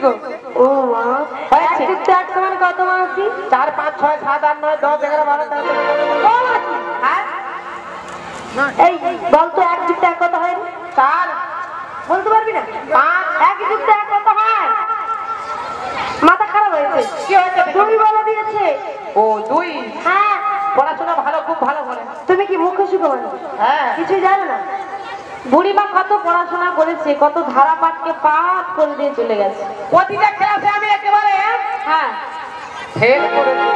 গো। ও মা, 1 যুক্ত 1 সমান কত মাসি? 4 5 6 7 8 9 10 11 12 13 ও মাসি, হ্যাঁ এই বল তো 1 যুক্ত 1 কত হয়? 4 বলতে পারবি না? 1 যুক্ত 1 কত হয়? মাথা খারাপ হয়েছে। কি হয়েছে? 2 বলে দিয়েছে। ও 2। হ্যাঁ, পড়াশোনা ভালো, খুব ভালো করে। তুমি কি মুখ্য শিখো মানে? হ্যাঁ, কিছু জানো না? বুড়িমা কত পড়াশোনা করেছে, কত ধারা পাঠকে পাঠ করে দিয়ে চলে গেছে। প্রতিটা ক্লাসে আমি একেবারে হ্যাঁ, ফেল করেছি।